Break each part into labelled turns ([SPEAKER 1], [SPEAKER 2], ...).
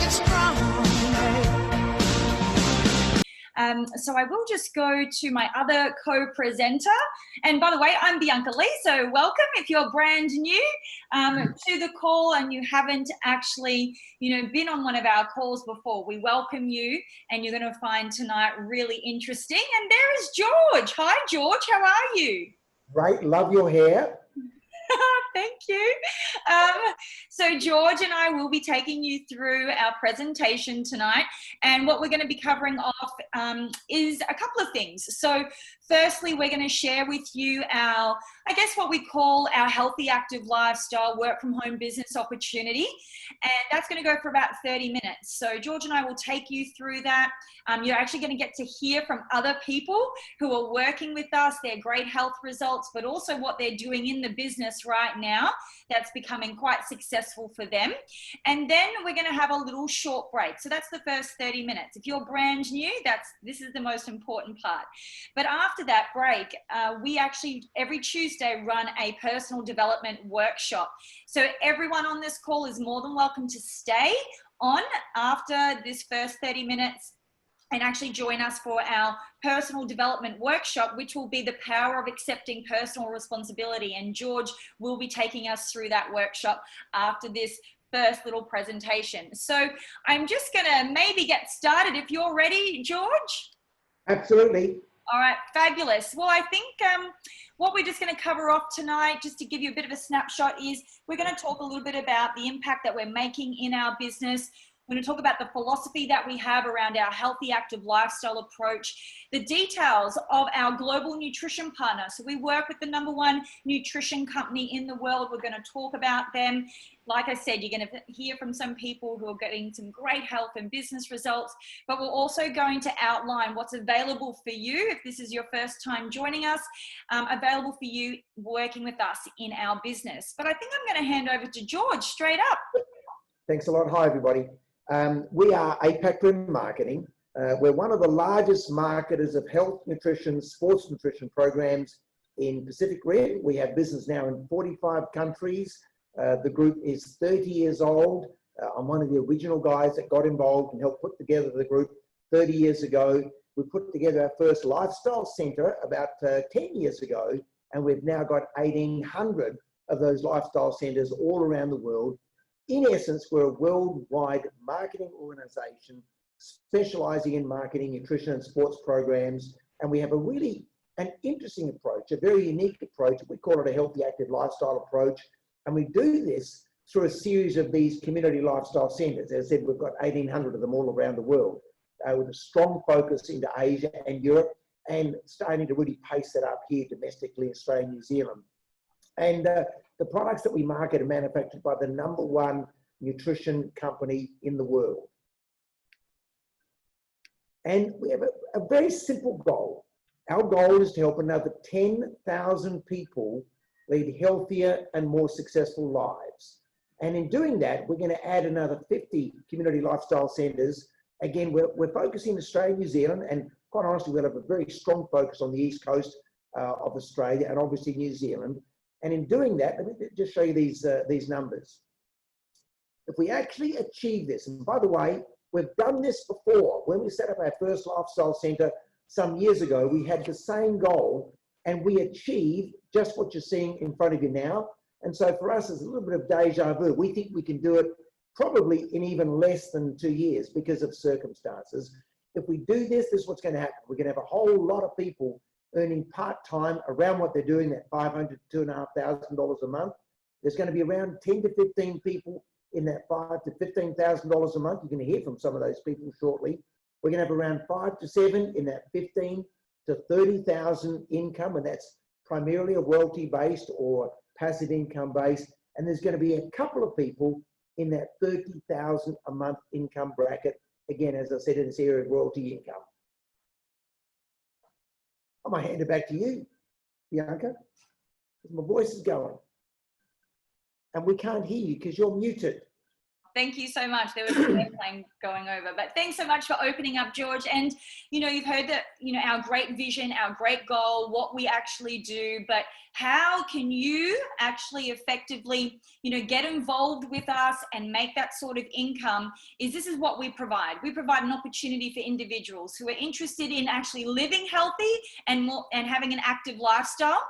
[SPEAKER 1] it strong.
[SPEAKER 2] So I will just go to my other co-presenter. And by the way, I'm Bianca Lee, so welcome if you're brand new to the call and you haven't actually, been on one of our calls before. We welcome you, and you're going to find tonight really interesting. And there is George. Hi, George. How are you?
[SPEAKER 3] Great. Love your hair.
[SPEAKER 2] Thank you. So George and I will be taking you through our presentation tonight, and what we're going to be covering off is a couple of things. So firstly, we're going to share with you our, I guess what we call our healthy active lifestyle work from home business opportunity, and that's going to go for about 30 minutes. So George and I will take you through that. You're actually going to get to hear from other people who are working with us, their great health results, but also what they're doing in the business right now that's becoming quite successful for them. And then we're going to have a little short break. So that's the first 30 minutes. If you're brand new, this is the most important part. But after that break, we actually every Tuesday run a personal development workshop. So everyone on this call is more than welcome to stay on after this first 30 minutes and actually join us for our personal development workshop, which will be the power of accepting personal responsibility. And George will be taking us through that workshop after this first little presentation. So I'm just gonna maybe get started if you're ready, George.
[SPEAKER 3] Absolutely.
[SPEAKER 2] All right, fabulous. Well, I think what we're just going to cover off tonight, just to give you a bit of a snapshot, is we're going to talk a little bit about the impact that we're making in our business. We're going to talk about the philosophy that we have around our healthy active lifestyle approach, the details of our global nutrition partner. So we work with the #1 nutrition company in the world. We're going to talk about them. Like I said, you're going to hear from some people who are getting some great health and business results, but we're also going to outline what's available for you if this is your first time joining us, available for you working with us in our business. But I think I'm going to hand over to George straight up.
[SPEAKER 3] Thanks a lot. Hi, everybody. We are APAC Rim Marketing. We're one of the largest marketers of health, nutrition, sports nutrition programs in Pacific Rim. We have business now in 45 countries. The group is 30 years old. I'm one of the original guys that got involved and helped put together the group 30 years ago. We put together our first lifestyle center about 10 years ago, and we've now got 1,800 of those lifestyle centers all around the world. In essence, we're a worldwide marketing organization specializing in marketing, nutrition, and sports programs. And we have an interesting approach, a very unique approach. We call it a healthy, active lifestyle approach. And we do this through a series of these community lifestyle centers. As I said, we've got 1,800 of them all around the world, with a strong focus into Asia and Europe, and starting to really pace that up here domestically, Australia and New Zealand. And the products that we market are manufactured by the #1 nutrition company in the world. And we have a very simple goal. Our goal is to help another 10,000 people lead healthier and more successful lives. And in doing that, we're going to add another 50 community lifestyle centers. Again, we're focusing Australia, New Zealand, and quite honestly, we'll have a very strong focus on the East Coast of Australia and obviously New Zealand. And in doing that, let me just show you these numbers. If we actually achieve this, and by the way, we've done this before. When we set up our first lifestyle center some years ago, we had the same goal, and we achieved just what you're seeing in front of you now. And so for us, it's a little bit of deja vu. We think we can do it probably in even less than 2 years because of circumstances. If we do this, this is what's going to happen. We're going to have a whole lot of people earning part-time around what they're doing, that $500 to $2,500 a month. There's going to be around 10 to 15 people in that $5,000 to $15,000 a month. You're going to hear from some of those people shortly. We're going to have around 5 to 7 in that 15 to 30,000 income, and that's primarily a royalty-based or passive income based. And there's going to be a couple of people in that 30,000 a month income bracket. Again, as I said, in this area of royalty income. I'm going to hand it back to you, Bianca, because my voice is going. And we can't hear you because you're muted.
[SPEAKER 2] thank you so much. There was an airplane going over, but thanks so much for opening up, George. And, you know, you've heard that, you know, our great vision, our great goal, what we actually do, but how can you actually effectively, you know, get involved with us and make that sort of income this is what we provide. We provide an opportunity for individuals who are interested in actually living healthy and having an active lifestyle,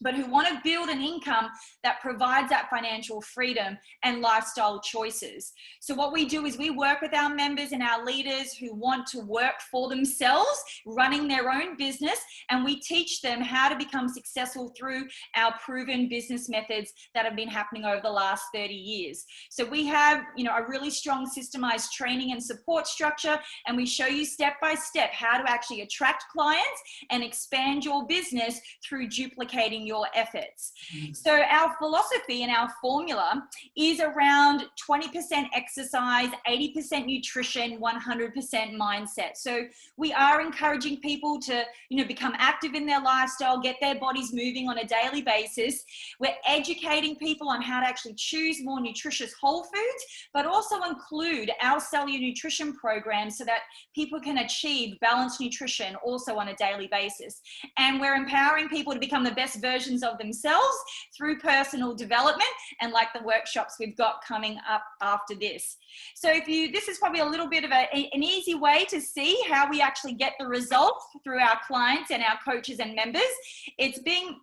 [SPEAKER 2] but who want to build an income that provides that financial freedom and lifestyle choices. So what we do is we work with our members and our leaders who want to work for themselves, running their own business, and we teach them how to become successful through our proven business methods that have been happening over the last 30 years. So we have, you know, a really strong systemized training and support structure, and we show you step by step how to actually attract clients and expand your business through duplicating your efforts. So our philosophy and our formula is around 20% exercise, 80% nutrition, 100% mindset. So we are encouraging people to, you know, become active in their lifestyle, get their bodies moving on a daily basis. We're educating people on how to actually choose more nutritious whole foods, but also include our cellular nutrition programs so that people can achieve balanced nutrition also on a daily basis. And we're empowering people to become the best versions of themselves through personal development, and like the workshops we've got coming up after this. So this is probably a little bit of an easy way to see how we actually get the results through our clients and our coaches and members. It's being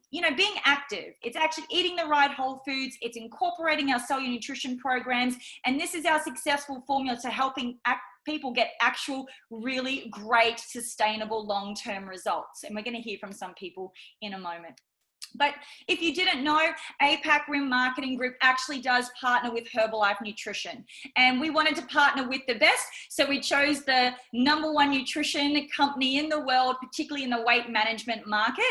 [SPEAKER 2] active. It's actually eating the right whole foods. It's incorporating our cellular nutrition programs. And this is our successful formula to helping people get actual really great, sustainable, long-term results. And we're going to hear from some people in a moment. But if you didn't know, APAC Rim Marketing Group actually does partner with Herbalife Nutrition. And we wanted to partner with the best, so we chose the #1 nutrition company in the world, particularly in the weight management market.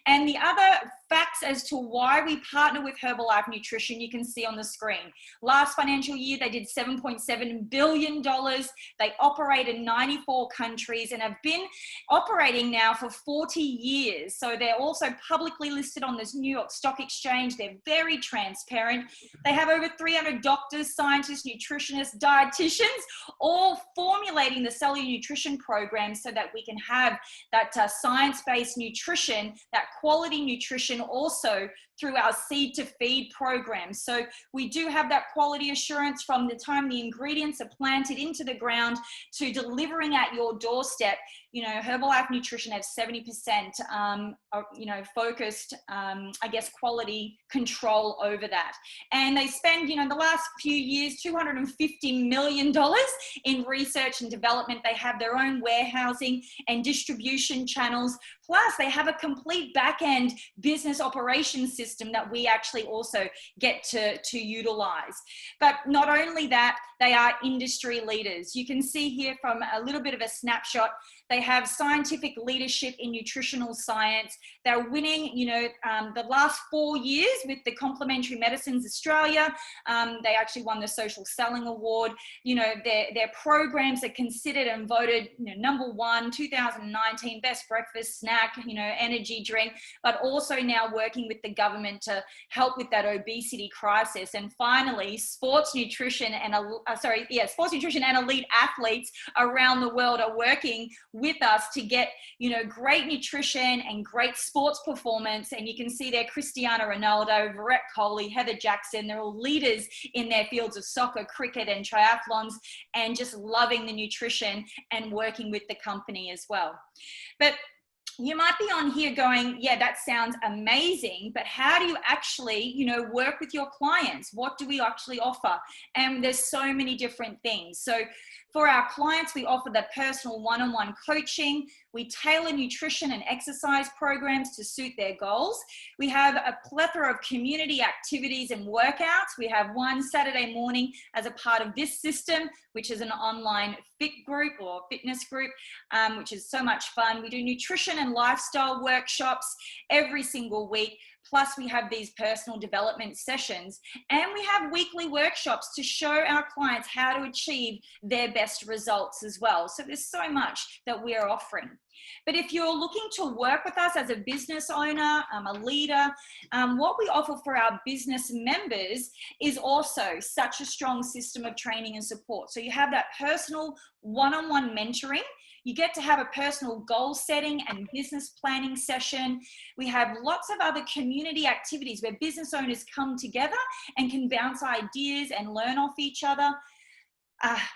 [SPEAKER 2] And the other facts as to why we partner with Herbalife Nutrition, you can see on the screen. Last financial year, they did $7.7 billion. They operate in 94 countries and have been operating now for 40 years. So they're also publicly listed on this New York Stock Exchange. They're very transparent. They have over 300 doctors, scientists, nutritionists, dietitians, all formulating the cellular nutrition program so that we can have that science-based nutrition, that quality nutrition also through our seed to feed program. So we do have that quality assurance from the time the ingredients are planted into the ground to delivering at your doorstep. You know, Herbalife Nutrition has 70%, focused, quality control over that. And they spend, the last few years, $250 million in research and development. They have their own warehousing and distribution channels. Plus, they have a complete back-end business operations system that we actually also get to utilize. But not only that, they are industry leaders. You can see here from a little bit of a snapshot, they have scientific leadership in nutritional science. They're winning, the last 4 years with the Complementary Medicines Australia. They actually won the Social Selling Award. Their programs are considered and voted, #1, 2019, best breakfast snack, energy drink, but also now working with the government to help with that obesity crisis. And finally, sports nutrition and elite athletes around the world are working with us to get, great nutrition and great sports performance. And you can see there Cristiano Ronaldo, Virat Kohli, Heather Jackson. They're all leaders in their fields of soccer, cricket, and triathlons, and just loving the nutrition and working with the company as well. But you might be on here going, yeah, that sounds amazing, but how do you actually, work with your clients? What do we actually offer? And there's so many different things. So for our clients, we offer the personal one-on-one coaching. We tailor nutrition and exercise programs to suit their goals. We have a plethora of community activities and workouts. We have one Saturday morning as a part of this system, which is an online fitness group, which is so much fun. We do nutrition and lifestyle workshops every single week. Plus we have these personal development sessions, and we have weekly workshops to show our clients how to achieve their best results as well. So there's so much that we're offering. But if you're looking to work with us as a business owner, a leader, what we offer for our business members is also such a strong system of training and support. So you have that personal one-on-one mentoring. You get to have a personal goal setting and business planning session. We have lots of other community activities where business owners come together and can bounce ideas and learn off each other.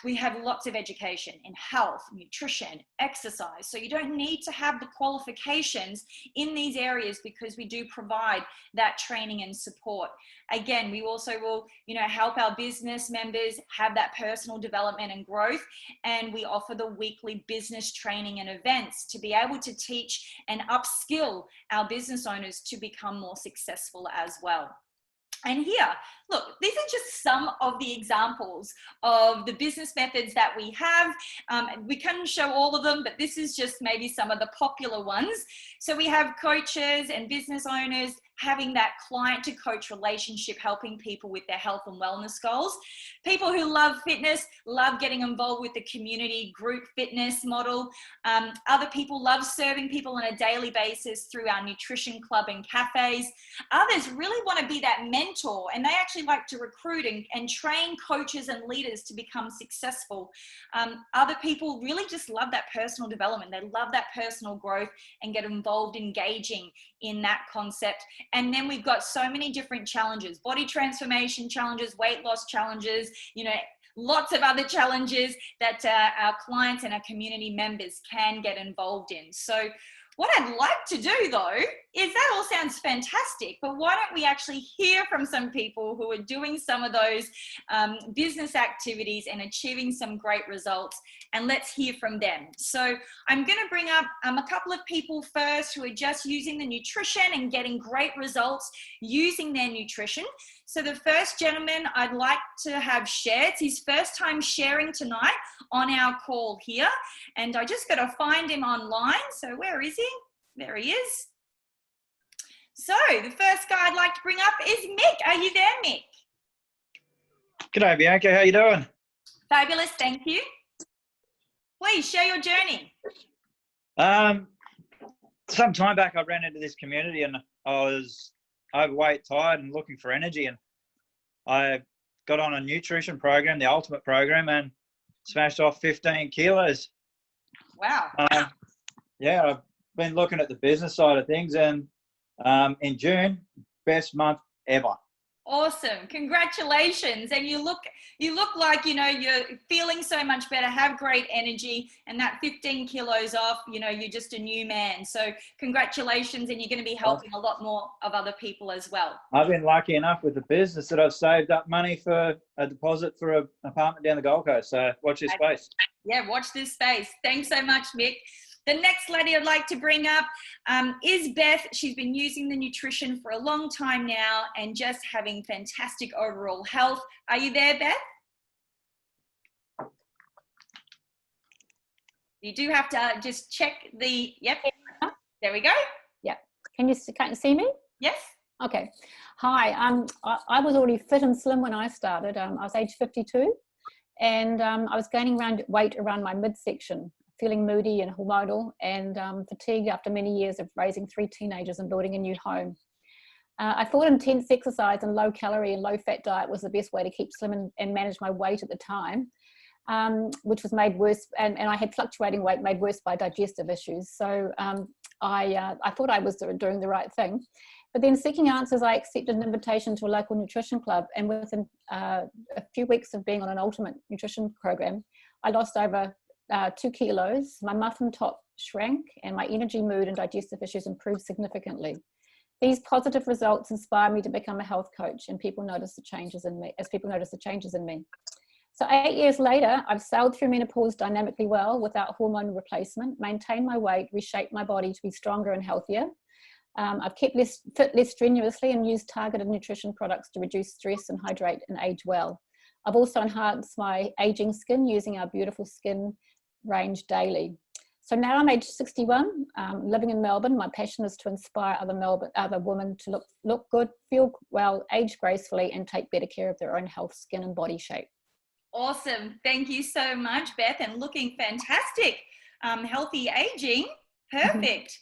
[SPEAKER 2] We have lots of education in health, nutrition, exercise. So you don't need to have the qualifications in these areas because we do provide that training and support. Again, we also will, help our business members have that personal development and growth. And we offer the weekly business training and events to be able to teach and upskill our business owners to become more successful as well. And here, look, these are just some of the examples of the business methods that we have. We can show all of them, but this is just maybe some of the popular ones. So we have coaches and business owners having that client to coach relationship, helping people with their health and wellness goals. People who love fitness, love getting involved with the community group fitness model. Other people love serving people on a daily basis through our nutrition club and cafes. Others really want to be that mentor, and they actually like to recruit and train coaches and leaders to become successful. Other people really just love that personal development. They love that personal growth and get involved engaging in that concept. And then we've got so many different challenges, body transformation challenges, weight loss challenges, lots of other challenges that our clients and our community members can get involved in. So what I'd like to do though, is that all sounds fantastic, but why don't we actually hear from some people who are doing some of those business activities and achieving some great results, and let's hear from them. So I'm going to bring up a couple of people first who are just using the nutrition and getting great results using their nutrition. So the first gentleman I'd like to have share, it's his first time sharing tonight on our call here, and I just got to find him online. So where is he? There he is. So the first guy I'd like to bring up is Mick. Are you there, Mick?
[SPEAKER 1] G'day, Bianca. How you doing?
[SPEAKER 2] Fabulous, thank you. Please share your journey.
[SPEAKER 1] Some time back, I ran into this community and I was overweight, tired, and looking for energy. And I got on a nutrition program, the ultimate program, and smashed off 15 kilos.
[SPEAKER 2] Wow.
[SPEAKER 1] Yeah, I've been looking at the business side of things, and in June, best month ever. Awesome.
[SPEAKER 2] Congratulations. And you look like, you're feeling so much better, have great energy, and that 15 kilos off, you're just a new man. So congratulations, and you're going to be helping a lot more of other people as well.
[SPEAKER 1] I've been lucky enough with the business that I've saved up money for a deposit for an apartment down the Gold Coast. So watch this space.
[SPEAKER 2] Yeah, watch this space. Thanks so much, Mick. The next lady I'd like to bring up is Beth. She's been using the nutrition for a long time now and just having fantastic overall health. Are you there, Beth? You do have to just check the, yep, there we go.
[SPEAKER 4] Yeah, can you see me?
[SPEAKER 2] Yes.
[SPEAKER 4] Okay. Hi, I was already fit and slim when I started. I was age 52, and I was gaining weight around my midsection, feeling moody and hormonal, and fatigued after many years of raising 3 teenagers and building a new home. I thought intense exercise and low calorie and low fat diet was the best way to keep slim and manage my weight at the time, which was made worse, and I had fluctuating weight made worse by digestive issues. So I thought I was doing the right thing. But then, seeking answers, I accepted an invitation to a local nutrition club, and within a few weeks of being on an ultimate nutrition program, I lost over 2 kilos, my muffin top shrank, and my energy, mood, and digestive issues improved significantly. These positive results inspire me to become a health coach, and people notice the changes in me, So 8 years later, I've sailed through menopause dynamically well without hormone replacement, maintained my weight, reshaped my body to be stronger and healthier. I've kept fit less strenuously and used targeted nutrition products to reduce stress and hydrate and age well. I've also enhanced my aging skin using our beautiful skin range daily. So now I'm age 61, living in Melbourne. My passion is to inspire other women to look good, feel well, age gracefully, and take better care of their own health, skin, and body shape.
[SPEAKER 2] Awesome. Thank you so much, Beth, and looking fantastic. Healthy aging. Perfect.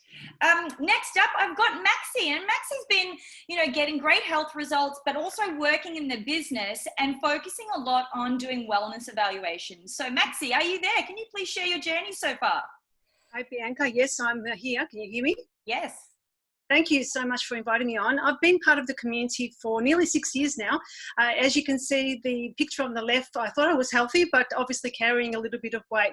[SPEAKER 2] Next up, I've got Maxi, and Maxi's been, getting great health results, but also working in the business and focusing a lot on doing wellness evaluations. So Maxi, are you there? Can you please share your journey so far?
[SPEAKER 5] Hi, Bianca. Yes, I'm here. Can you hear me?
[SPEAKER 2] Yes.
[SPEAKER 5] Thank you so much for inviting me on. I've been part of the community for nearly 6 years now. As you can see, the picture on the left, I thought I was healthy, but obviously carrying a little bit of weight.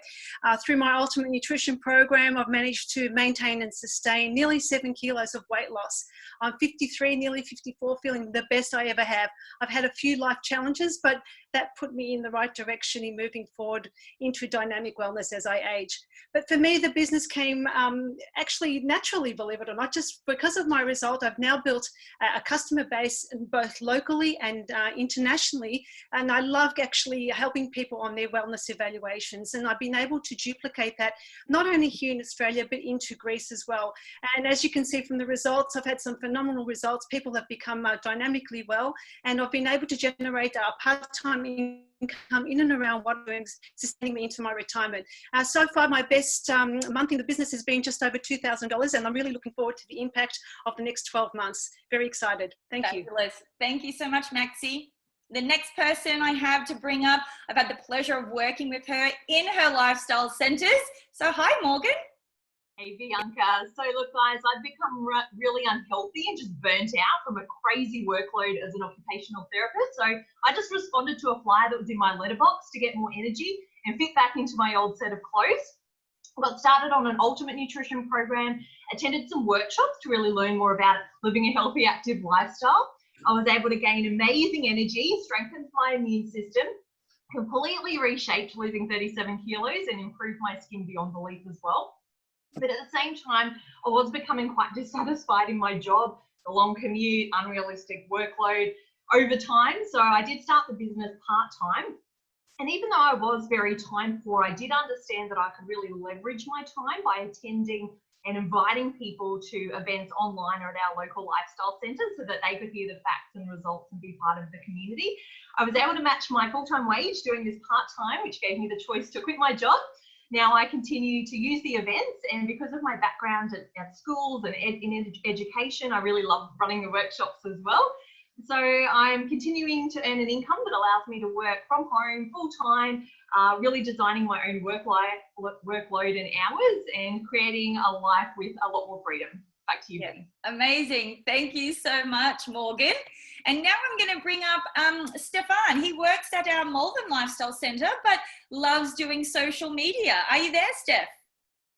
[SPEAKER 5] Through my Ultimate Nutrition program, I've managed to maintain and sustain nearly 7 kilos of weight loss. I'm 53, nearly 54, feeling the best I ever have. I've had a few life challenges, but that put me in the right direction in moving forward into dynamic wellness as I age. But for me, the business came actually naturally, believe it or not, just because of my result. I've now built a customer base both locally and internationally, and I love actually helping people on their wellness evaluations. And I've been able to duplicate that not only here in Australia, but into Greece as well. And as you can see from the results, I've had some phenomenal results. People have become dynamically well, and I've been able to generate a part-time income in and around what I'm sustaining me into my retirement. So far, my best month in the business has been just over $2,000, and I'm really looking forward to the impact of the next 12 months. Very excited. Thank you.
[SPEAKER 2] Fabulous. Thank you so much, Maxi. The next person I have to bring up, I've had the pleasure of working with her in her lifestyle centres. So hi, Morgan.
[SPEAKER 6] Hey Bianca, so look guys, I've become really unhealthy and just burnt out from a crazy workload as an occupational therapist. So I just responded to a flyer that was in my letterbox to get more energy and fit back into my old set of clothes. I got started on an Ultimate Nutrition program, attended some workshops to really learn more about living a healthy, active lifestyle. I was able to gain amazing energy, strengthened my immune system, completely reshaped losing 37 kilos and improved my skin beyond belief as well. But at the same time, I was becoming quite dissatisfied in my job, the long commute, unrealistic workload over time. So I did start the business part-time. And even though I was very time poor, I did understand that I could really leverage my time by attending and inviting people to events online or at our local lifestyle centres so that they could hear the facts and results and be part of the community. I was able to match my full-time wage doing this part-time, which gave me the choice to quit my job. Now I continue to use the events, and because of my background at schools and in education, I really love running the workshops as well. So I'm continuing to earn an income that allows me to work from home full-time, really designing my own workload and hours and creating a life with a lot more freedom. Back to you, Beth.
[SPEAKER 2] Amazing. Thank you so much, Morgan. And now I'm going to bring up Stefan. He works at our Malvern Lifestyle Centre, but loves doing social media. Are you there, Steph?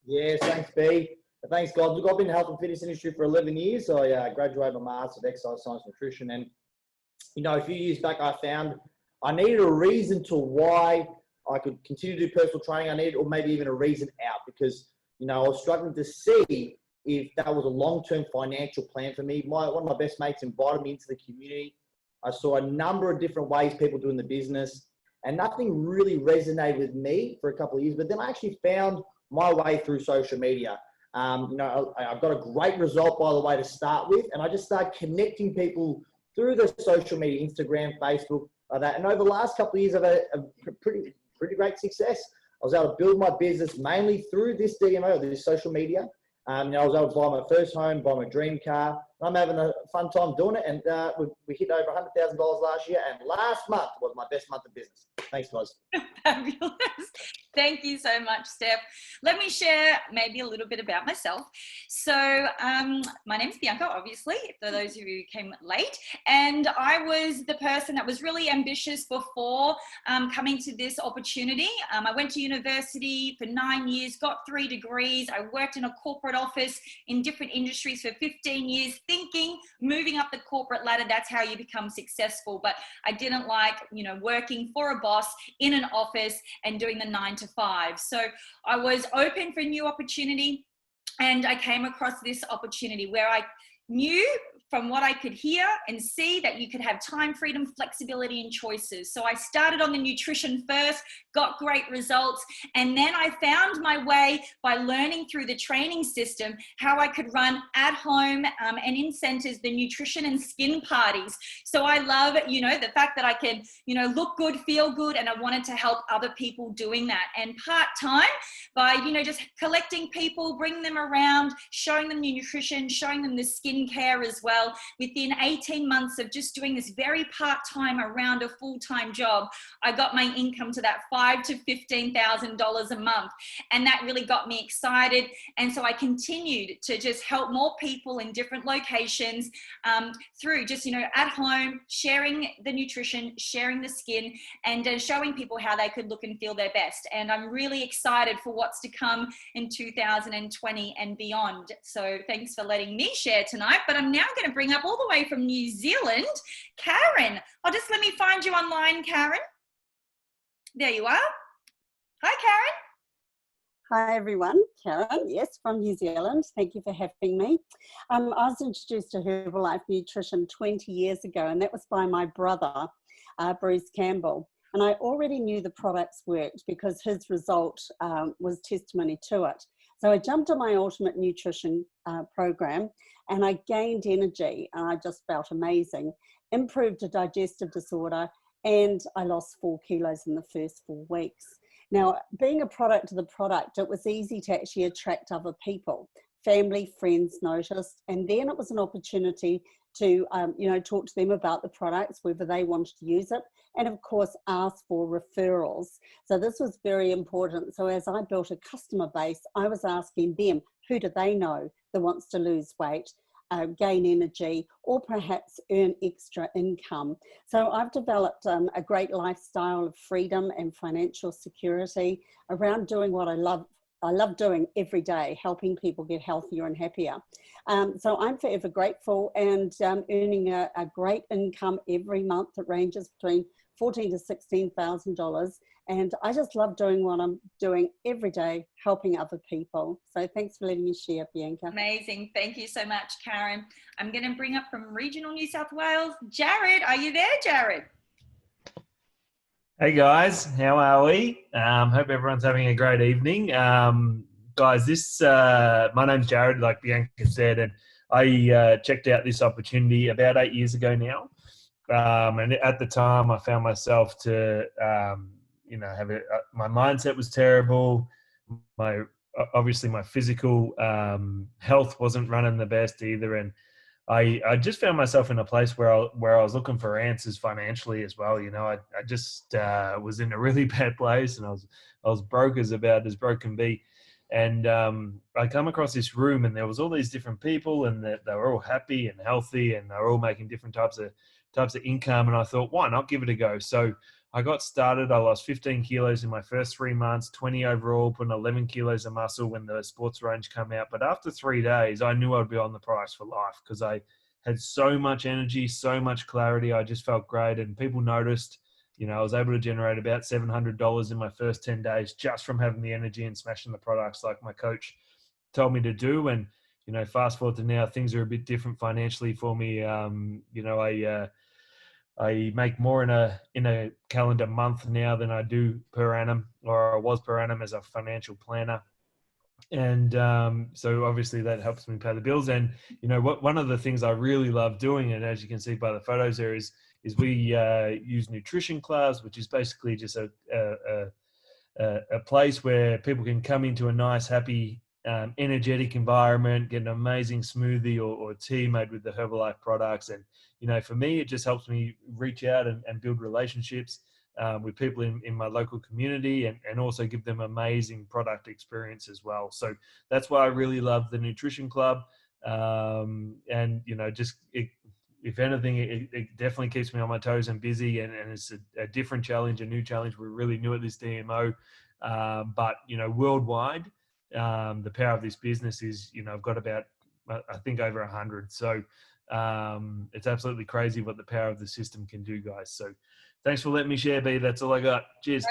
[SPEAKER 7] Yes, thanks, B. Thanks, God. Look, I've been in the health and fitness industry for 11 years. I graduated my Master's of Exercise Science Nutrition. And, a few years back, I found I needed a reason to why I could continue to do personal training. I needed, or maybe even a reason out, because, I was struggling to see if that was a long-term financial plan for me. One of my best mates invited me into the community. I saw a number of different ways people doing the business, and nothing really resonated with me for a couple of years. But then I actually found my way through social media. I've got a great result, by the way, to start with, and I just started connecting people through the social media, Instagram, Facebook, like that. And over the last couple of years, I've had a pretty great success. I was able to build my business mainly through this DMO, this social media. I was able to buy my first home, buy my dream car. I'm having a fun time doing it, and we hit over $100,000 last year, and last month was my best month of business. Thanks, guys.
[SPEAKER 2] Fabulous. Thank you so much, Steph. Let me share maybe a little bit about myself. So my name is Bianca, obviously, for those of you who came late. And I was the person that was really ambitious before coming to this opportunity. I went to university for 9 years, got 3 degrees. I worked in a corporate office in different industries for 15 years, thinking moving up the corporate ladder, that's how you become successful. But I didn't like, working for a boss in an office and doing the 9 to 5. So I was open for new opportunity, and I came across this opportunity where I knew from what I could hear and see, that you could have time freedom, flexibility, and choices. So I started on the nutrition first, got great results, and then I found my way by learning through the training system how I could run at home and in centers the nutrition and skin parties. So I love, you know, the fact that I can, you know, look good, feel good, and I wanted to help other people doing that. And part-time by, you know, just collecting people, bringing them around, showing them nutrition, showing them the skincare as well. Within 18 months of just doing this very part-time around a full-time job, I got my income to that $5,000 to $15,000 a month. And that really got me excited. And so I continued to just help more people in different locations through just, you know, at home, sharing the nutrition, sharing the skin, and showing people how they could look and feel their best. And I'm really excited for what's to come in 2020 and beyond. So thanks for letting me share tonight. But I'm now going to bring up all the way from New Zealand, Karen. Let me find you online, Karen. There you are. Hi, Karen.
[SPEAKER 8] Hi everyone, Karen, yes, from New Zealand. Thank you for having me. I was introduced to Herbalife Nutrition 20 years ago, and that was by my brother, Bruce Campbell. And I already knew the products worked because his result was testimony to it. So I jumped on my Ultimate Nutrition program and I gained energy and I just felt amazing, improved a digestive disorder, and I lost 4 kilos in the first 4 weeks. Now, being a product of the product, it was easy to actually attract other people. Family, friends noticed, and then it was an opportunity to, you know, talk to them about the products, whether they wanted to use it, and of course, ask for referrals. So this was very important. So as I built a customer base, I was asking them, who do they know that wants to lose weight, gain energy, or perhaps earn extra income. So I've developed a great lifestyle of freedom and financial security around doing what I love doing every day, helping people get healthier and happier. So I'm forever grateful and earning a great income every month that ranges between $14,000 to $16,000. And I just love doing what I'm doing every day, helping other people. So thanks for letting me share, Bianca.
[SPEAKER 2] Amazing. Thank you so much, Karen. I'm going to bring up from regional New South Wales, Jared. Are you there, Jared?
[SPEAKER 9] Hey guys, how are we? Hope everyone's having a great evening. Guys, my name's Jared, like Bianca said, and I checked out this opportunity about 8 years ago now. And at the time, I found myself to, you know, my mindset was terrible. Obviously my physical health wasn't running the best either, and I just found myself in a place where I was looking for answers financially as well. You know, I just was in a really bad place, and I was broke as broke can be. And I come across this room, and there was all these different people, and they were all happy and healthy, and they were all making different types of income. And I thought, why not give it a go? So I got started. I lost 15 kilos in my first 3 months, 20 overall, put 11 kilos of muscle when the sports range came out. But after 3 days, I knew I'd be on the price for life because I had so much energy, so much clarity. I just felt great, and people noticed. You know, I was able to generate about $700 in my first 10 days just from having the energy and smashing the products like my coach told me to do. And, you know, fast forward to now, things are a bit different financially for me. You know, I make more in a calendar month now than I do per annum, or I was per annum as a financial planner. And so obviously that helps me pay the bills. And, you know, one of the things I really love doing, and as you can see by the photos there, is we use nutrition clubs, which is basically just a place where people can come into a nice, happy, energetic environment, get an amazing smoothie or tea made with the Herbalife products. And, you know, for me, it just helps me reach out and build relationships with people in my local community, and also give them amazing product experience as well. So that's why I really love the Nutrition Club. And, you know, if anything, it definitely keeps me on my toes and busy, and it's a different challenge, a new challenge. We're really new at this DMO. But, you know, worldwide, the power of this business is, you know, I've got about, I think, over 100. So It's absolutely crazy what the power of the system can do, guys. So thanks for letting me share, B. That's all I got. Cheers.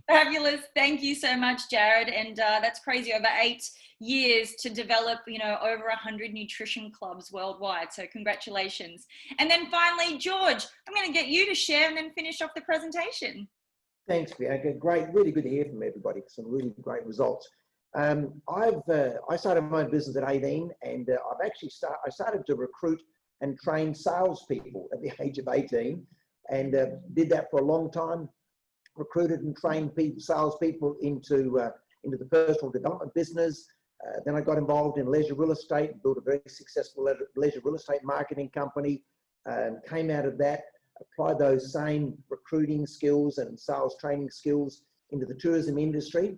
[SPEAKER 2] Fabulous. Thank you so much, Jared. And that's crazy. Over 8 years to develop, over 100 nutrition clubs worldwide. So congratulations. And then finally, George, I'm going to get you to share and then finish off the presentation.
[SPEAKER 3] Thanks, Bianca. Great, really good to hear from everybody. Some really great results. I started my own business at 18, and I started to recruit and train salespeople at the age of 18, and did that for a long time. Recruited and trained salespeople into the personal development business. Then I got involved in leisure real estate, built a very successful leisure real estate marketing company. Came out of that, applied those same recruiting skills and sales training skills into the tourism industry,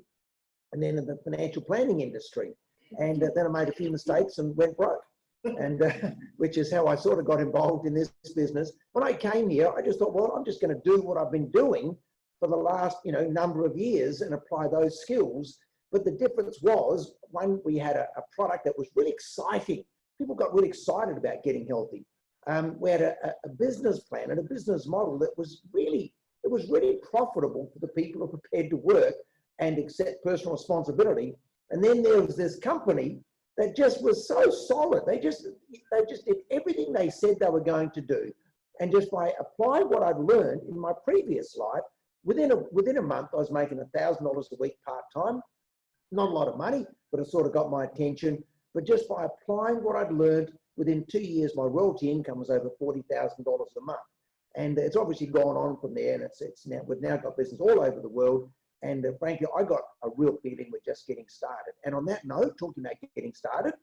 [SPEAKER 3] and then in the financial planning industry. And then I made a few mistakes and went broke. And which is how I sort of got involved in this business. When I came here, I just thought, well, I'm just going to do what I've been doing for the last, number of years and apply those skills. But the difference was, one, we had a product that was really exciting. People got really excited about getting healthy. We had a business plan and a business model that was really profitable for the people who were prepared to work and accept personal responsibility. And then there was this company that just was so solid. They just did everything they said they were going to do. And just by applying what I'd learned in my previous life, within a month, I was making $1,000 a week part-time. Not a lot of money, but it sort of got my attention. But just by applying what I'd learned, within 2 years, my royalty income was over $40,000 a month. And it's obviously gone on from there. And we've now got business all over the world. And frankly, I got a real feeling we're just getting started. And on that note, talking about getting started,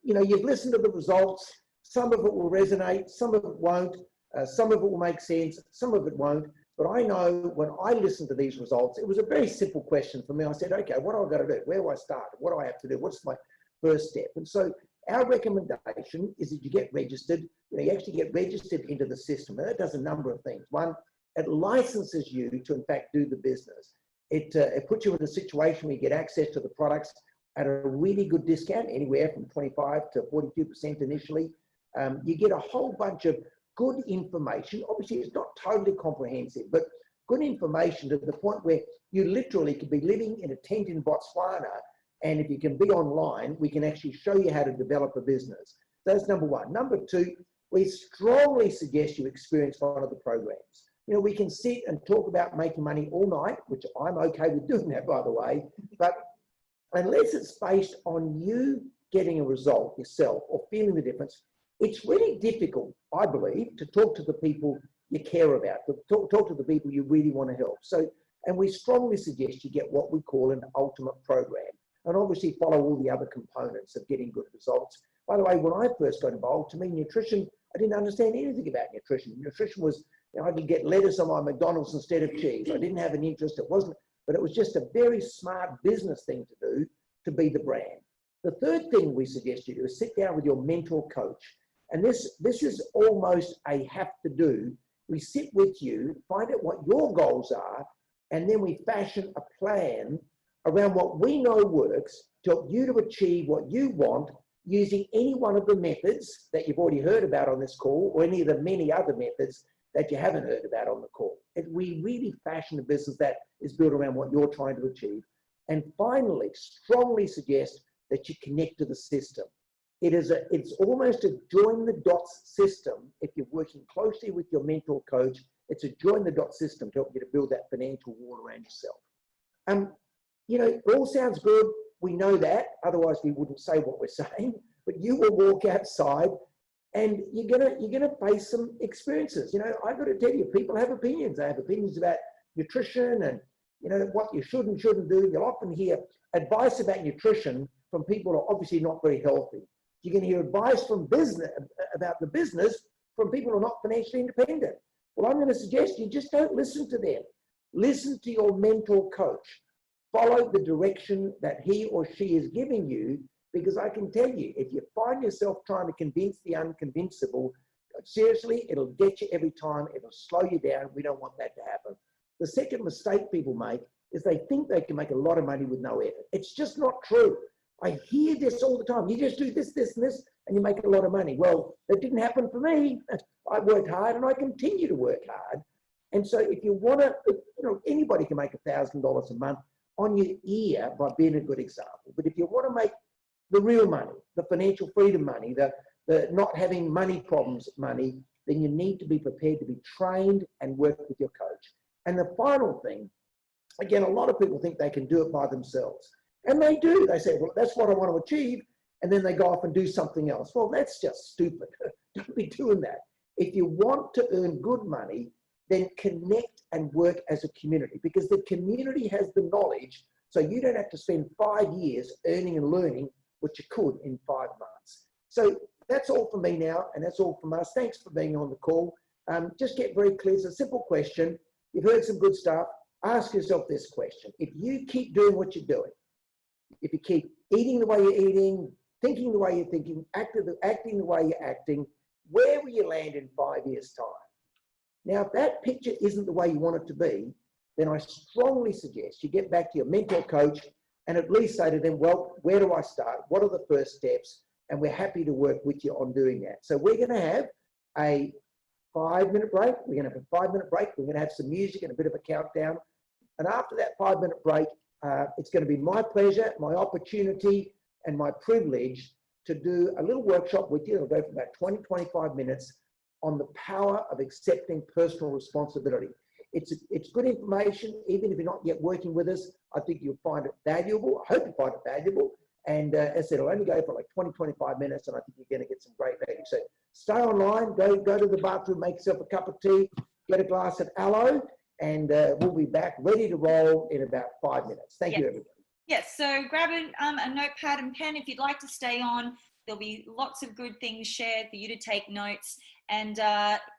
[SPEAKER 3] you've listened to the results. Some of it will resonate, some of it won't. Some of it will make sense, some of it won't. But I know when I listened to these results, it was a very simple question for me. I said, okay, what do I got to do? Where do I start? What do I have to do? What's my first step? And so our recommendation is that you get registered. You actually get registered into the system. And that does a number of things. One, it licenses you to, in fact, do the business. It puts you in a situation where you get access to the products at a really good discount, anywhere from 25 to 42% initially. You get a whole bunch of good information. Obviously, it's not totally comprehensive, but good information to the point where you literally could be living in a tent in Botswana, and if you can be online, we can actually show you how to develop a business. That's number one. Number two, we strongly suggest you experience one of the programs. We can sit and talk about making money all night, which I'm okay with doing that, by the way, but unless it's based on you getting a result yourself or feeling the difference, it's really difficult, I believe, to talk to the people you care about, to talk to the people you really want to help. So, and we strongly suggest you get what we call an ultimate program, and obviously follow all the other components of getting good results. By the way, when I first got involved, to me, nutrition, I didn't understand anything about nutrition. Nutrition was, I could get lettuce on my McDonald's instead of cheese. I didn't have an interest. It wasn't, but it was just a very smart business thing to do to be the brand. The third thing we suggest you do is sit down with your mentor coach. And this is almost a have to do. We sit with you, find out what your goals are, and then we fashion a plan around what we know works to help you to achieve what you want using any one of the methods that you've already heard about on this call, or any of the many other methods that you haven't heard about on the call. We really fashion a business that is built around what you're trying to achieve. And finally, strongly suggest that you connect to the system. It's almost a join the dots system. If you're working closely with your mentor coach, it's a join the dots system to help you to build that financial wall around yourself. It all sounds good. We know that, otherwise we wouldn't say what we're saying, but you will walk outside and you're gonna face some experiences. I've got to tell you, people have opinions. They have opinions about nutrition and what you should and shouldn't do. You'll often hear advice about nutrition from people who are obviously not very healthy. You're going to hear advice from business about the business from people who are not financially independent. Well, I'm going to suggest you just don't listen to them. Listen to your mentor coach. Follow the direction that he or she is giving you, because I can tell you, if you find yourself trying to convince the unconvincible, seriously, it'll get you every time. It'll slow you down. We don't want that to happen. The second mistake people make is they think they can make a lot of money with no effort. It's just not true. I hear this all the time. You just do this, this, and this, and you make a lot of money. Well, that didn't happen for me. I worked hard and I continue to work hard. And so if you want to, anybody can make $1,000 a month on your ear by being a good example. But if you want to make the real money, the financial freedom money, the not having money problems money, then you need to be prepared to be trained and work with your coach. And the final thing, again, a lot of people think they can do it by themselves. And they do. They say, well, that's what I want to achieve. And then they go off and do something else. Well, that's just stupid. Don't be doing that. If you want to earn good money, then connect and work as a community, because the community has the knowledge, so you don't have to spend 5 years earning and learning what you could in 5 months. So that's all for me now, and that's all from us. Thanks for being on the call. Just get very clear. It's a simple question. You've heard some good stuff. Ask yourself this question. If you keep doing what you're doing, if you keep eating the way you're eating, thinking the way you're thinking, acting the way you're acting, where will you land in 5 years' time? Now, if that picture isn't the way you want it to be, then I strongly suggest you get back to your mentor coach and at least say to them, well, where do I start? What are the first steps? And we're happy to work with you on doing that. So we're going to have a 5-minute break. We're going to have a 5-minute break. We're going to have some music and a bit of a countdown. And after that 5-minute break, it's going to be my pleasure, my opportunity, and my privilege to do a little workshop with you. It'll go for about 20, 25 minutes on the power of accepting personal responsibility. It's good information, even if you're not yet working with us. I think you'll find it valuable. I hope you find it valuable. And as I said, it'll only go for like 20, 25 minutes, and I think you're going to get some great value. So stay online, go to the bathroom, make yourself a cup of tea, get a glass of aloe, and we'll be back ready to roll in about 5 minutes. Thank you, everybody.
[SPEAKER 2] Yes, so grab a notepad and pen if you'd like to stay on. There'll be lots of good things shared for you to take notes. And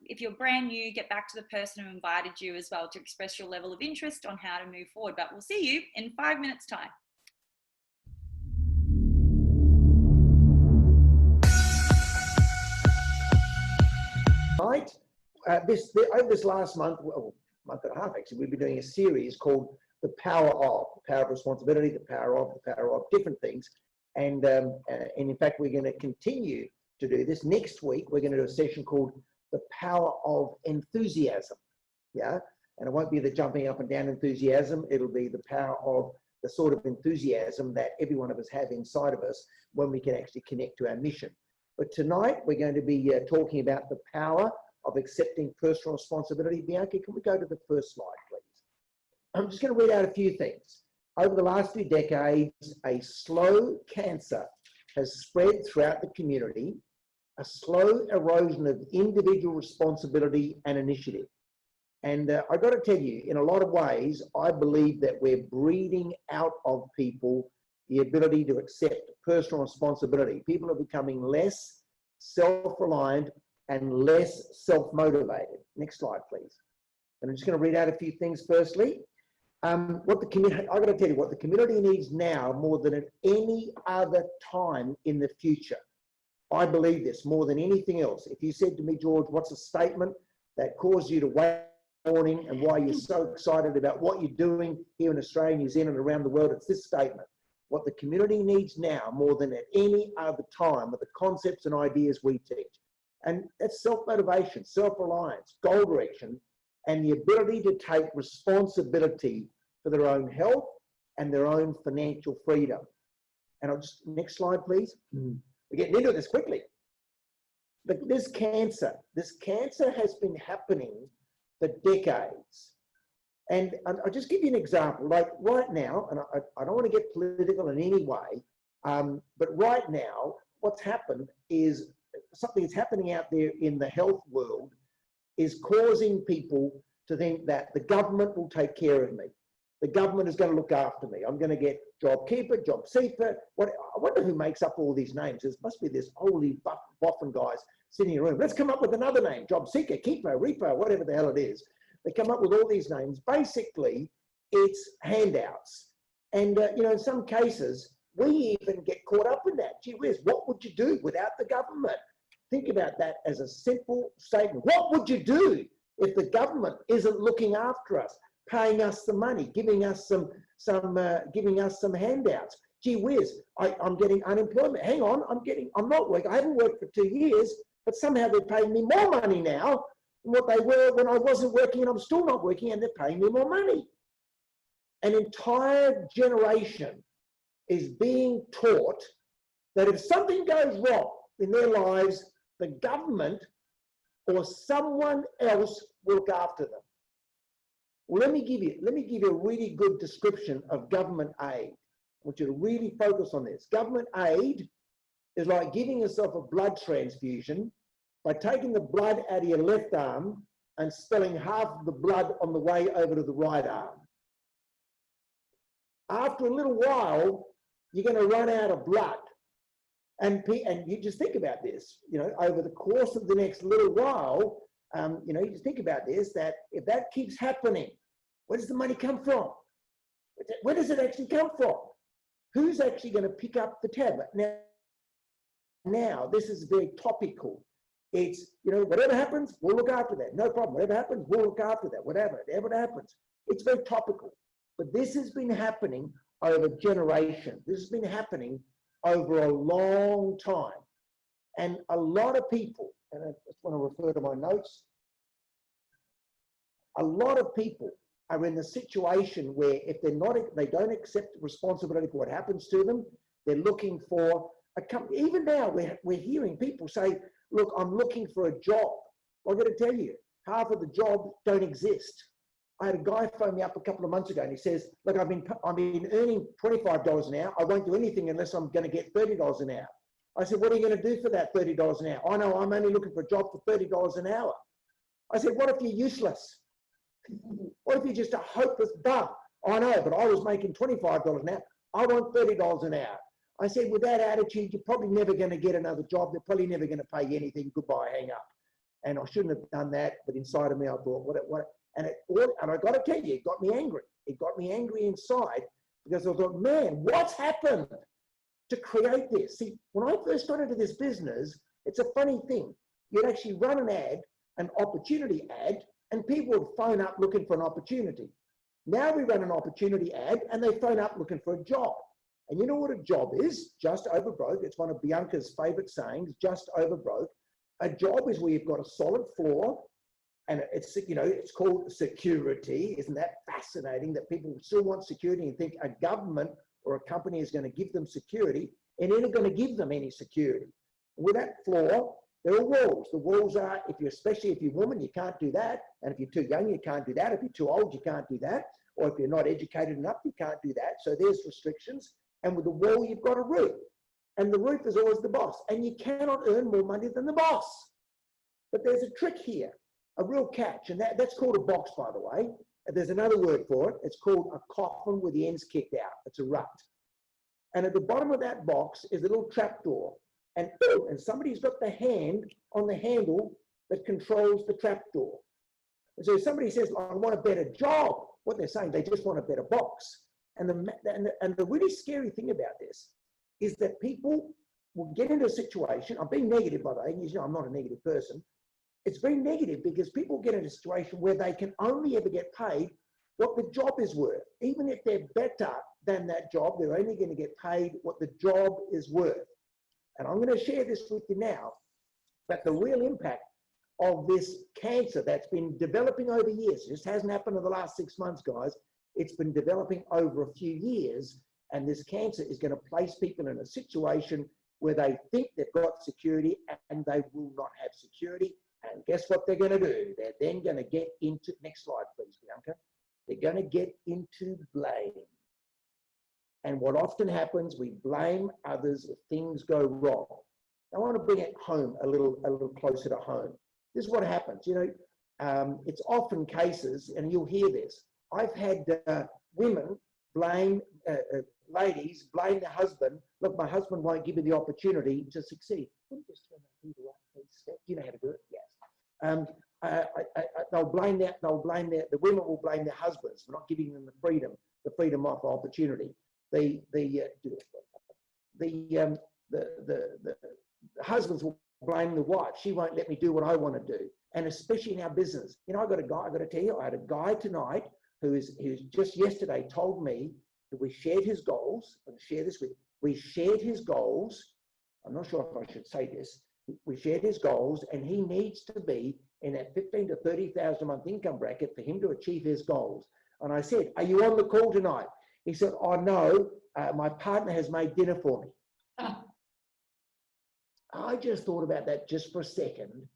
[SPEAKER 2] if you're brand new, get back to the person who invited you as well to express your level of interest on how to move forward. But we'll see you in 5 minutes' time.
[SPEAKER 3] Right. Over this last month, well, month and a half actually, we've been doing a series called The Power of Responsibility, the power of different things. And in fact, we're going to continue to do this. Next week, we're going to do a session called The Power of Enthusiasm. Yeah. And it won't be the jumping up and down enthusiasm. It'll be the power of the sort of enthusiasm that every one of us have inside of us when we can actually connect to our mission. But tonight, we're going to be talking about the power of accepting personal responsibility. Bianca, can we go to the first slide, please? I'm just going to read out a few things. Over the last few decades, a slow cancer has spread throughout the community, a slow erosion of individual responsibility and initiative. And I've got to tell you, in a lot of ways, I believe that we're breeding out of people the ability to accept personal responsibility. People are becoming less self-reliant and less self-motivated. Next slide, please. And I'm just going to read out a few things firstly. I've got to tell you what the community needs now more than at any other time in the future. I believe this more than anything else. If you said to me, George, what's a statement that caused you to wake up in the morning and why you're so excited about what you're doing here in Australia, New Zealand, and around the world, it's this statement. What the community needs now more than at any other time are the concepts and ideas we teach. And that's self-motivation, self-reliance, goal direction, and the ability to take responsibility for their own health and their own financial freedom. And I'll just, next slide, please. We're getting into this quickly. But this cancer has been happening for decades. And I'll just give you an example. Like right now, and I don't want to get political in any way, but right now, what's happened is something that's happening out there in the health world is causing people to think that the government will take care of me. The government is going to look after me. I'm going to get JobKeeper, JobSeeker. I wonder who makes up all these names. There must be this holy boffin guys sitting in a room. Let's come up with another name, JobSeeker, Keeper, Reaper, whatever the hell it is. They come up with all these names. Basically, it's handouts. And, in some cases, we even get caught up in that. Gee whiz, what would you do without the government? Think about that as a simple statement. What would you do if the government isn't looking after us, paying us the money, giving us some handouts? gee whiz, I'm getting unemployment. Hang on, I'm not working. I haven't worked for 2 years, but somehow they're paying me more money now than what they were when I wasn't working, and I'm still not working, and they're paying me more money. An entire generation is being taught that if something goes wrong in their lives, the government or someone else will look after them. Well, let me give you a really good description of government aid. I want you to really focus on this. Government aid is like giving yourself a blood transfusion by taking the blood out of your left arm and spilling half of the blood on the way over to the right arm. After a little while, you're going to run out of blood. And you just think about this, over the course of the next little while, you just think about this, that if that keeps happening, where does the money come from? Where does it actually come from? Who's actually going to pick up the tab? Now, this is very topical. It's, whatever happens, we'll look after that. No problem. Whatever happens, we'll look after that. Whatever happens. It's very topical. But this has been happening over generations. This has been happening over a long time. And a lot of people, and I just want to refer to my notes, a lot of people are in the situation where if they don't accept responsibility for what happens to them, they're looking for a company. Even now, we're hearing people say, look, I'm looking for a job. Well, I've got to tell you, half of the jobs don't exist. I had a guy phone me up a couple of months ago and he says, look, I've been earning $25 an hour. I won't do anything unless I'm going to get $30 an hour. I said, what are you going to do for that $30 an hour? I know, I'm only looking for a job for $30 an hour. I said, what if you're useless? What if you're just a hopeless bum? I know, but I was making $25 an hour. I want $30 an hour. I said, with that attitude, you're probably never going to get another job. They're probably never going to pay you anything. Goodbye, hang up. And I shouldn't have done that, but inside of me, I thought, what? And I got to tell you, it got me angry. It got me angry inside because I thought, man, what's happened to create this? See, when I first got into this business, it's a funny thing. You'd actually run an ad, an opportunity ad, and people would phone up looking for an opportunity. Now we run an opportunity ad and they phone up looking for a job. And you know what a job is? Just over broke. It's one of Bianca's favorite sayings, just over broke. A job is where you've got a solid floor and it's, it's called security. Isn't that fascinating that people still want security and think a government or a company is going to give them security and they're not going to give them any security. With that floor, there are walls. The walls are, especially if you're a woman, you can't do that. And if you're too young, you can't do that. If you're too old, you can't do that. Or if you're not educated enough, you can't do that. So there's restrictions. And with the wall, you've got a roof. And the roof is always the boss. And you cannot earn more money than the boss. But there's a trick here, a real catch. And that's called a box, by the way. And there's another word for it. It's called a coffin with the ends kicked out. It's a rut. And at the bottom of that box is a little trapdoor. And somebody's got the hand on the handle that controls the trapdoor. And so if somebody says, I want a better job, what they're saying, they just want a better box. And the really scary thing about this is that people will get into a situation, I'm being negative by the way, and I'm not a negative person. It's very negative because people get into a situation where they can only ever get paid what the job is worth. Even if they're better than that job, they're only going to get paid what the job is worth. And I'm going to share this with you now, that the real impact of this cancer that's been developing over years, it just hasn't happened in the last 6 months, guys. It's been developing over a few years, and this cancer is going to place people in a situation where they think they've got security and they will not have security. And guess what they're going to do? They're then going to get into, next slide, please, Bianca. They're going to get into blame. And what often happens, we blame others if things go wrong. I want to bring it home a little closer to home. This is what happens. It's often cases, and you'll hear this. I've had women blame, ladies blame their husband. Look, my husband won't give me the opportunity to succeed. Just turn that heater up, please. You know how to do it, yes. They'll blame that. The women will blame their husbands for not giving them the freedom of opportunity. The husbands will blame the wife. She won't let me do what I want to do. And especially in our business. I got to tell you, I had a guy tonight who's just yesterday told me we shared his goals. I'm going to share this with you. We shared his goals. I'm not sure if I should say this. We shared his goals, and he needs to be in that 15 to 30,000 a month income bracket for him to achieve his goals. And I said, "Are you on the call tonight?" He said, "Oh no, my partner has made dinner for me." I just thought about that just for a second,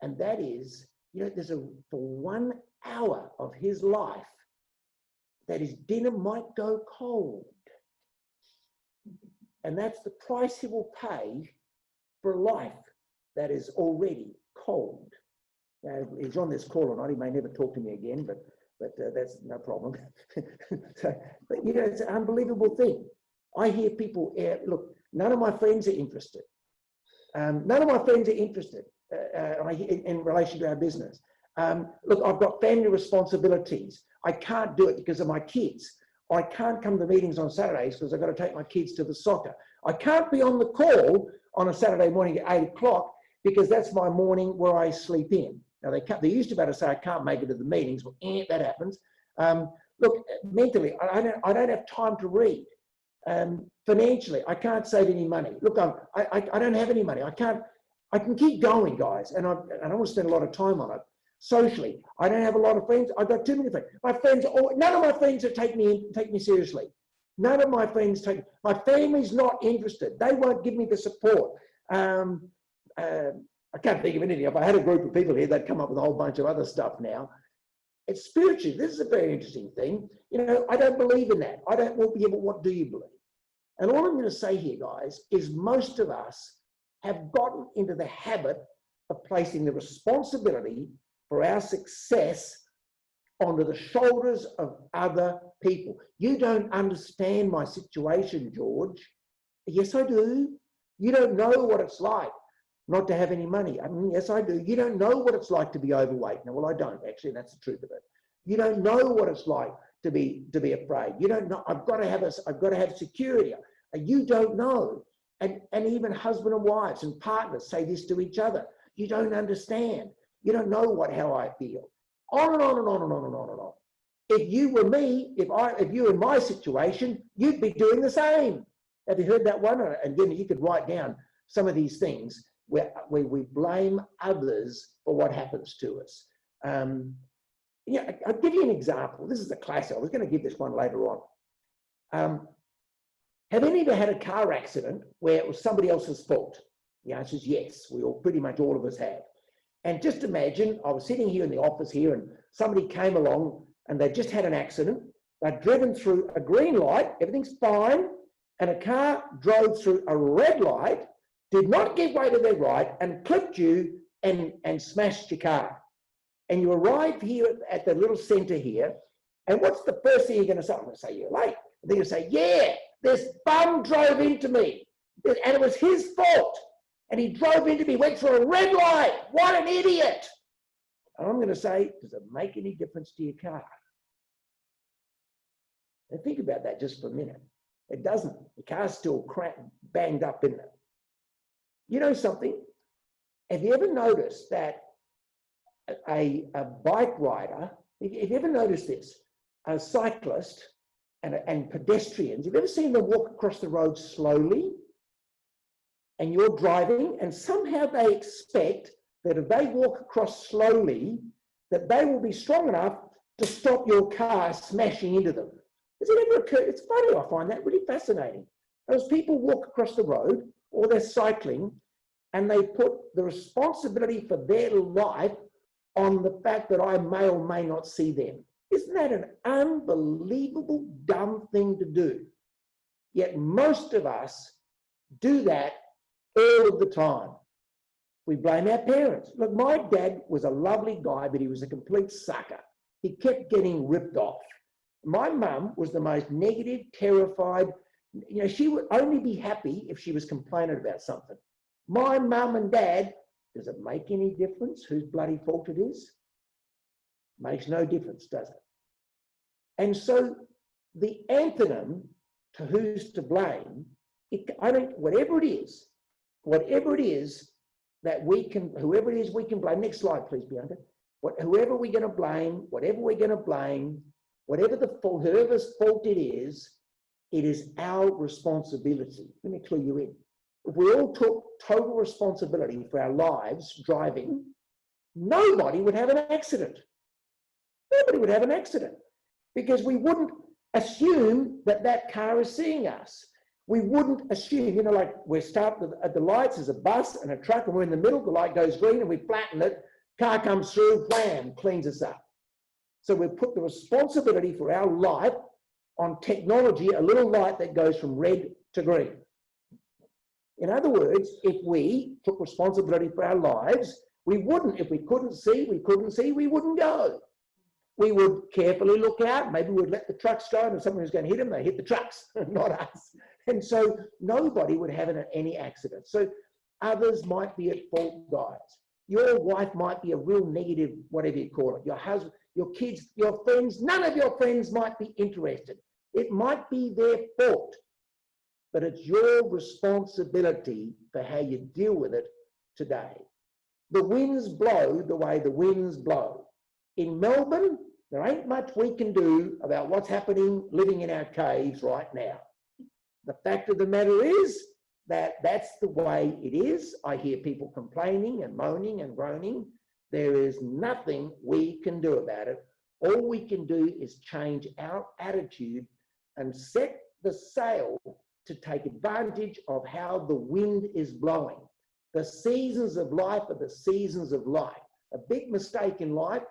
[SPEAKER 3] and that is, you know, for 1 hour of his life that his dinner might go cold, and that's the price he will pay for a life that is already cold. Now, he's on this call or not, he may never talk to me again, but that's no problem. But you know, it's an unbelievable thing. I hear people, look, none of my friends are interested. None of my friends are interested in relation to our business. Look, I've got family responsibilities. I can't do it because of my kids. I can't come to meetings on Saturdays because I've got to take my kids to the soccer. I can't be on the call on a Saturday morning at 8 o'clock because that's my morning where I sleep in. Now, they used to be able to say, "I can't make it to the meetings." Well, that happens. Look, mentally, I don't have time to read. Financially, I can't save any money. Look, I don't have any money. I can keep going, guys, and I don't want to spend a lot of time on it. Socially, I don't have a lot of friends. I've got too many friends. None of my friends take me seriously. None of my friends my family's not interested. They won't give me the support. I can't think of anything. If I had a group of people here, they'd come up with a whole bunch of other stuff now. It's spiritual. This is a very interesting thing. You know, I don't believe in that. I don't want to, but what do you believe? And all I'm going to say here, guys, is most of us have gotten into the habit of placing the responsibility for our success onto the shoulders of other people. You don't understand my situation, George. Yes, I do. You don't know what it's like not to have any money. I mean, yes, I do. You don't know what it's like to be overweight. No, well, I don't actually. That's the truth of it. You don't know what it's like to be afraid. You don't know. I've got to have security. You don't know. And even husband and wives and partners say this to each other. You don't understand. You don't know how I feel. On and on and on and on and on and on. If you were me, if you were in my situation, you'd be doing the same. Have you heard that one? And then you could write down some of these things where we blame others for what happens to us. Yeah, I'll give you an example. This is a classic. I was going to give this one later on. Have any of you had a car accident where it was somebody else's fault? The answer is yes. Pretty much all of us have. And just imagine, I was sitting here in the office here and somebody came along and they just had an accident. They'd driven through a green light, everything's fine, and a car drove through a red light, did not give way to their right, and clipped you and smashed your car. And you arrive here at the little centre here, and what's the first thing you're going to say? I'm going to say, "You're late." And then you say, "Yeah, this bum drove into me, and it was his fault. And he drove into me, went through a red light. What an idiot." And I'm going to say, does it make any difference to your car? Now think about that just for a minute. It doesn't. The car's still banged up, isn't it? You know something? Have you ever noticed that a bike rider, if you ever noticed this, a cyclist and pedestrians, have you ever seen them walk across the road slowly? And you're driving, and somehow they expect that if they walk across slowly, that they will be strong enough to stop your car smashing into them. Has it ever occurred? It's funny, I find that really fascinating. Those people walk across the road, or they're cycling, and they put the responsibility for their life on the fact that I may or may not see them. Isn't that an unbelievable dumb thing to do? Yet most of us do that all of the time. We blame our parents. Look, my dad was a lovely guy, but he was a complete sucker. He kept getting ripped off. My mum was the most negative, terrified. You know, she would only be happy if she was complaining about something. My mum and dad, does it make any difference whose bloody fault it is? Makes no difference, does it? And so the antonym to who's to blame, whatever it is that we can, whoever it is we can blame. Next slide, please, Bianca. Whoever we're going to blame, whatever we're going to blame, Whatever the fault, whoever's fault it is our responsibility. Let me clue you in. If we all took total responsibility for our lives driving, nobody would have an accident. Nobody would have an accident because we wouldn't assume that that car is seeing us. We wouldn't assume, you know, like we're stopped at the lights, there's a bus and a truck and we're in the middle, the light goes green and we flatten it, car comes through, wham, cleans us up. So we put the responsibility for our life on technology, a little light that goes from red to green. In other words, if we took responsibility for our lives, we wouldn't, if we couldn't see, we wouldn't go. We would carefully look out, maybe we'd let the trucks go, and if someone was going to hit them, they hit the trucks, not us. And so nobody would have any accident. So others might be at fault, guys. Your wife might be a real negative, whatever you call it. Your husband, your kids, your friends, none of your friends might be interested. It might be their fault, but it's your responsibility for how you deal with it today. The winds blow the way the winds blow. In Melbourne, there ain't much we can do about what's happening living in our caves right now. The fact of the matter is that that's the way it is. I hear people complaining and moaning and groaning. There is nothing we can do about it. All we can do is change our attitude and set the sail to take advantage of how the wind is blowing. The seasons of life are the seasons of life. A big mistake in life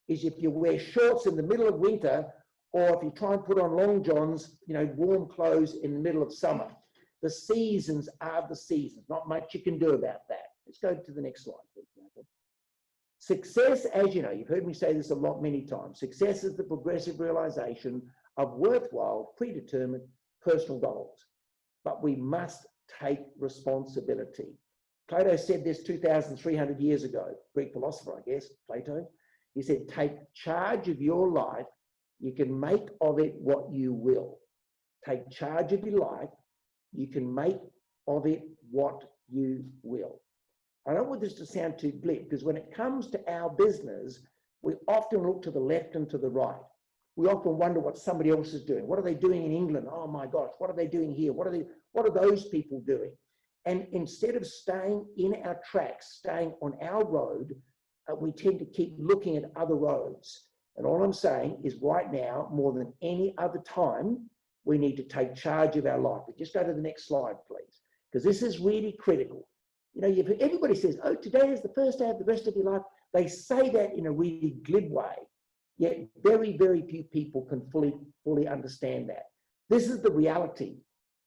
[SPEAKER 3] is if you wear shorts in the middle of winter, or if you try and put on long johns, you know, warm clothes in the middle of summer. The seasons are the seasons. Not much you can do about that. Let's go to the next slide, please. Success, as you know, you've heard me say this a lot, many times. Success is the progressive realization of worthwhile, predetermined personal goals. But we must take responsibility. Plato said this 2,300 years ago. Greek philosopher, I guess, Plato. He said, take charge of your life. You can make of it what you will. Take charge of your life. You can make of it what you will. I don't want this to sound too bleak, because when it comes to our business, we often look to the left and to the right. We often wonder what somebody else is doing. What are they doing in England? Oh my gosh, what are they doing here? What are those people doing? And instead of staying in our tracks, staying on our road, we tend to keep looking at other roads. And all I'm saying is right now, more than any other time, we need to take charge of our life. But just go to the next slide, please, because this is really critical. You know, everybody says, oh, today is the first day of the rest of your life. They say that in a really glib way, yet very, very few people can fully understand that. This is the reality.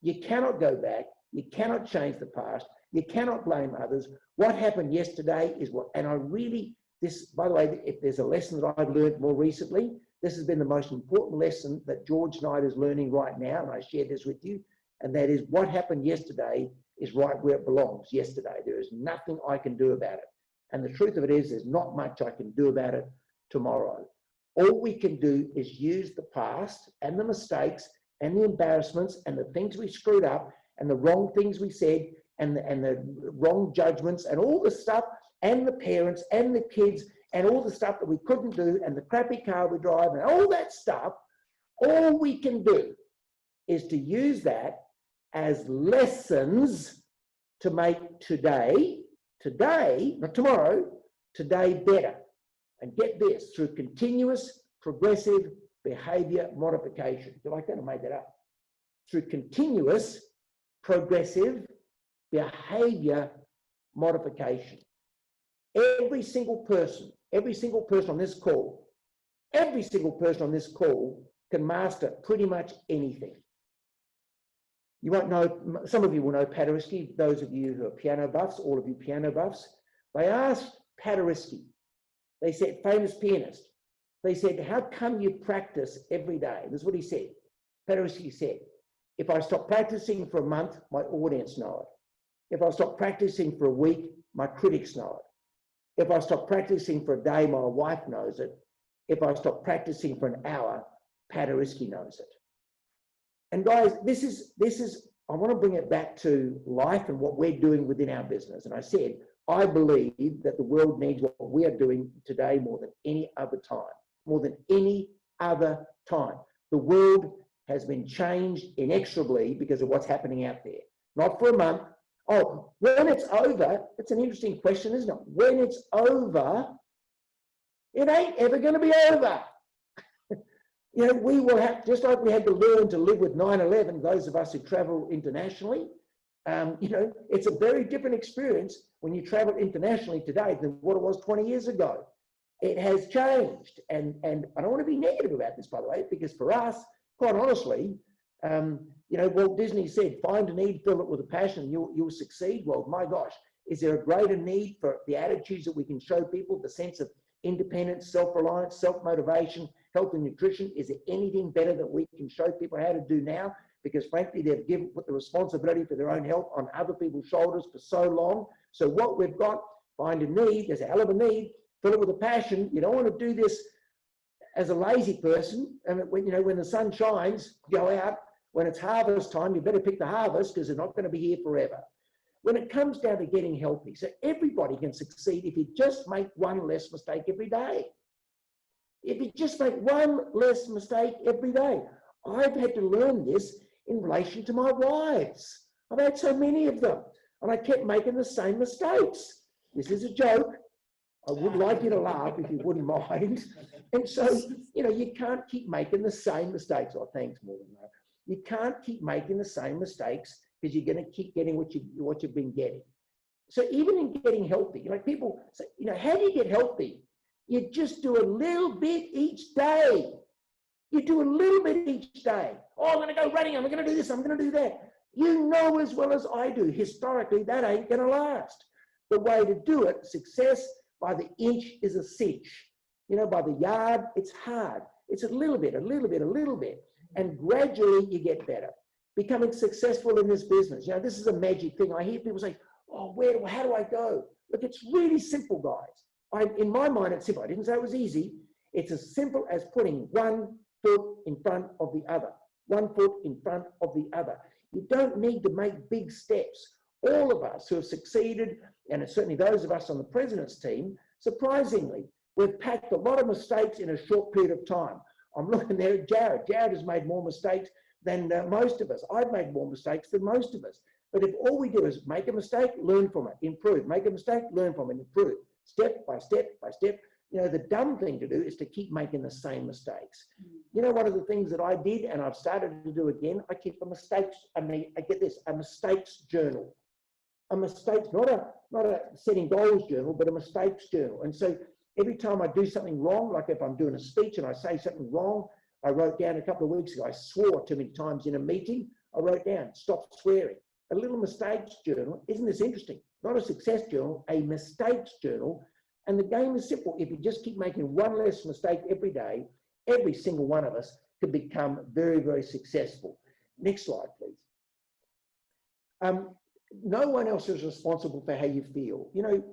[SPEAKER 3] You cannot go back. You cannot change the past. You cannot blame others. What happened yesterday is what, and I really, this, by the way, if there's a lesson that I've learned more recently, this has been the most important lesson that George Knight is learning right now, and I share this with you, and that is what happened yesterday is right where it belongs yesterday. There is nothing I can do about it. And the truth of it is there's not much I can do about it tomorrow. All we can do is use the past and the mistakes and the embarrassments and the things we screwed up and the wrong things we said and the wrong judgments and all the stuff and the parents and the kids and all the stuff that we couldn't do and the crappy car we drive and all that stuff. All we can do is to use that as lessons to make today, not tomorrow, today better. And get this, through continuous progressive behavior modification. Do you like that? I made that up. Through continuous progressive behavior modification. Every single person on this call, can master pretty much anything. You won't know, some of you will know Paderewski, those of you who are piano buffs, all of you piano buffs. They asked Paderewski, they said, famous pianist, they said, how come you practice every day? This is what he said. Paderewski said, if I stop practicing for a month, my audience know it. If I stop practicing for a week, my critics know it. If I stop practicing for a day, my wife knows it. If I stop practicing for an hour, Paderewski knows it. And guys, this is, I want to bring it back to life and what we're doing within our business. And I said, I believe that the world needs what we are doing today more than any other time, more than any other time. The world has been changed inexorably because of what's happening out there. Not for a month. Oh, when it's over, it's an interesting question, isn't it? When it's over, it ain't ever going to be over. You know, we will have, just like we had to learn to live with 9/11, those of us who travel internationally, you know, it's a very different experience when you travel internationally today than what it was 20 years ago. It has changed. And I don't want to be negative about this, by the way, because for us, quite honestly, you know, Walt Disney said, find a need, fill it with a passion, you'll succeed. Well, my gosh, is there a greater need for the attitudes that we can show people, the sense of independence, self-reliance, self-motivation, health and nutrition? Is there anything better that we can show people how to do now? Because frankly, they've put the responsibility for their own health on other people's shoulders for so long. So what we've got, find a need, there's a hell of a need, fill it with a passion. You don't want to do this as a lazy person. And when, you know, when the sun shines, go out. When it's harvest time, you better pick the harvest because they're not going to be here forever. When it comes down to getting healthy, so everybody can succeed if you just make one less mistake every day. If you just make one less mistake every day. I've had to learn this in relation to my wives. I've had so many of them, and I kept making the same mistakes. This is a joke. I would like you to laugh if you wouldn't mind. And so, you know, you can't keep making the same mistakes. Oh, thanks more than that. You can't keep making the same mistakes because you're going to keep getting what you've been getting. So even in getting healthy, like people say, you know, how do you get healthy? You just do a little bit each day. You do a little bit each day. Oh, I'm going to go running. I'm going to do this. I'm going to do that. You know as well as I do, historically, that ain't going to last. The way to do it, success by the inch is a cinch. You know, by the yard, it's hard. It's a little bit, a little bit, a little bit. And gradually you get better. Becoming successful in this business. You know, this is a magic thing. I hear people say, oh, how do I go? Look, it's really simple, guys. In my mind, it's simple. I didn't say it was easy. It's as simple as putting one foot in front of the other. One foot in front of the other. You don't need to make big steps. All of us who have succeeded, and certainly those of us on the president's team, surprisingly, we've packed a lot of mistakes in a short period of time. I'm looking there at Jared. Jared has made more mistakes than most of us. I've made more mistakes than most of us. But if all we do is make a mistake, learn from it, improve. Make a mistake, learn from it, improve. Step by step by step. You know, the dumb thing to do is to keep making the same mistakes. You know, one of the things that I did, and I've started to do again, I keep a mistakes, I get this, a mistakes journal. A mistakes, not a setting goals journal, but a mistakes journal. And so every time I do something wrong, like if I'm doing a speech and I say something wrong, I wrote down a couple of weeks ago, I swore too many times in a meeting, I wrote down, stop swearing. A little mistakes journal. Isn't this interesting? Not a success journal, a mistakes journal. And the game is simple. If you just keep making one less mistake every day, every single one of us can become very, very successful. Next slide, please. No one else is responsible for how you feel. You know,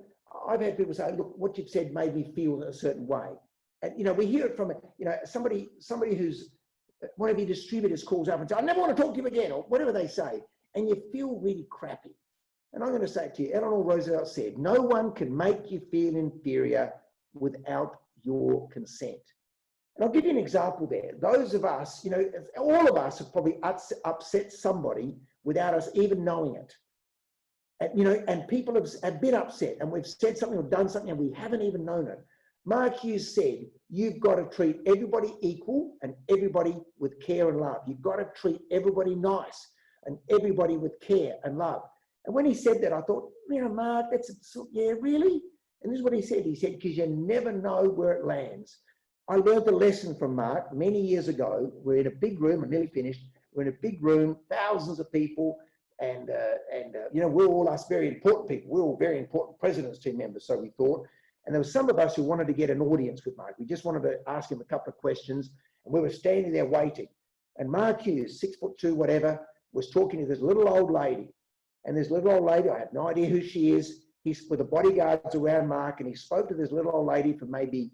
[SPEAKER 3] I've had people say, look, what you've said made me feel a certain way. And, you know, we hear it from, you know, somebody who's, one of your distributors calls up and says, I never want to talk to you again, or whatever they say, and you feel really crappy. And I'm going to say it to you, Eleanor Roosevelt said, no one can make you feel inferior without your consent. And I'll give you an example there. Those of us, you know, all of us have probably upset somebody without us even knowing it. And, you know, and people have been upset, and we've said something or done something and we haven't even known it. Mark Hughes said, you've got to treat everybody equal and everybody with care and love. You've got to treat everybody nice and everybody with care and love. And when he said that, I thought, you know, Mark, yeah, really? And this is what he said. He said, because you never know where it lands. I learned a lesson from Mark many years ago. We're in a big room, I'm nearly finished. We're in a big room, thousands of people, and you know, we're all us very important people. We're all very important President's Team members, so we thought. And there were some of us who wanted to get an audience with Mark. We just wanted to ask him a couple of questions, and we were standing there waiting. And Mark Hughes, 6'2", whatever, was talking to this little old lady. And this little old lady, I have no idea who she is. He's with the bodyguards around Mark, and he spoke to this little old lady for maybe,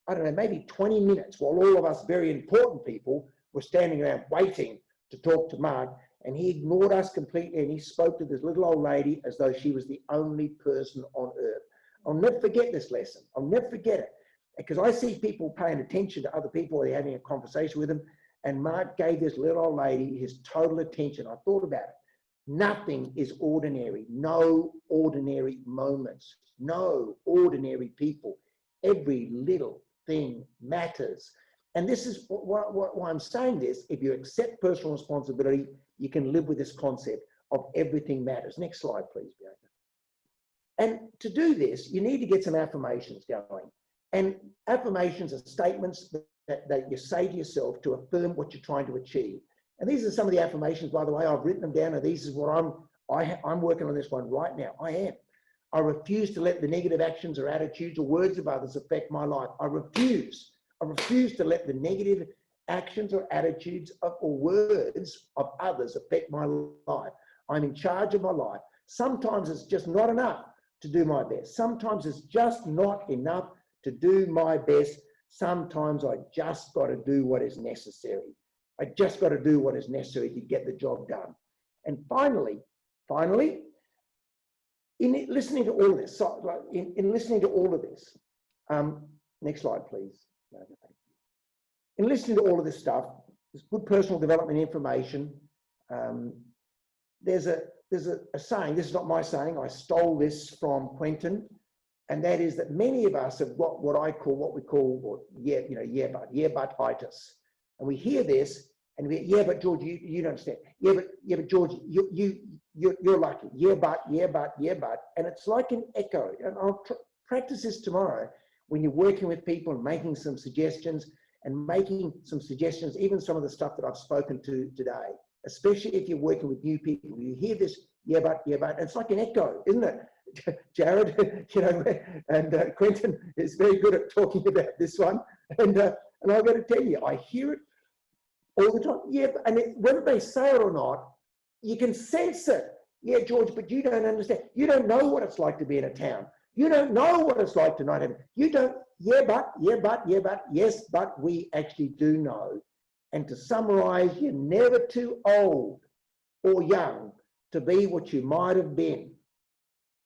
[SPEAKER 3] I don't know, maybe 20 minutes, while all of us very important people were standing around waiting to talk to Mark. And he ignored us completely, and he spoke to this little old lady as though she was the only person on earth. I'll never forget this lesson. I'll never forget it. because I see people paying attention to other people, they're having a conversation with them, and Mark gave this little old lady his total attention. I thought about it. Nothing is ordinary. No ordinary moments. No ordinary people. Every little thing matters. And this is why I'm saying this. If you accept personal responsibility, you can live with this concept of everything matters. Next slide, please, Bianca. And to do this, you need to get some affirmations going. And affirmations are statements that you say to yourself to affirm what you're trying to achieve. And these are some of the affirmations, by the way. I've written them down, and these is what I'm working on this one right now. I refuse to let the negative actions or attitudes or words of others affect my life. I refuse to let the negative actions or attitudes or words of others affect my life. I'm in charge of my life. Sometimes it's just not enough to do my best. Sometimes it's just not enough to do my best. Sometimes I just got to do what is necessary. I just got to do what is necessary to get the job done. And finally, in listening to all of this, in listening to all of this, next slide, please. In listening to all of this stuff, there's good personal development information. There's a saying, this is not my saying, I stole this from Quentin, and that is that many of us have got what we call yeah but-itis. And we hear this, and we yeah, but George, you don't understand. Yeah, but George, you're lucky. Yeah, but, and it's like an echo. And I'll practice this tomorrow when you're working with people and making some suggestions, even some of the stuff that I've spoken to today, especially if you're working with new people. You hear this, yeah, but, it's like an echo, isn't it? Jared, and Quentin is very good at talking about this one. And I've got to tell you, I hear it all the time. Yeah, and whether they say it or not, you can sense it. Yeah, George, but you don't understand. You don't know what it's like to be in a town. You don't know what it's like to not have it. You don't, yeah, but, yes, but we actually do know. And to summarize, you're never too old or young to be what you might have been.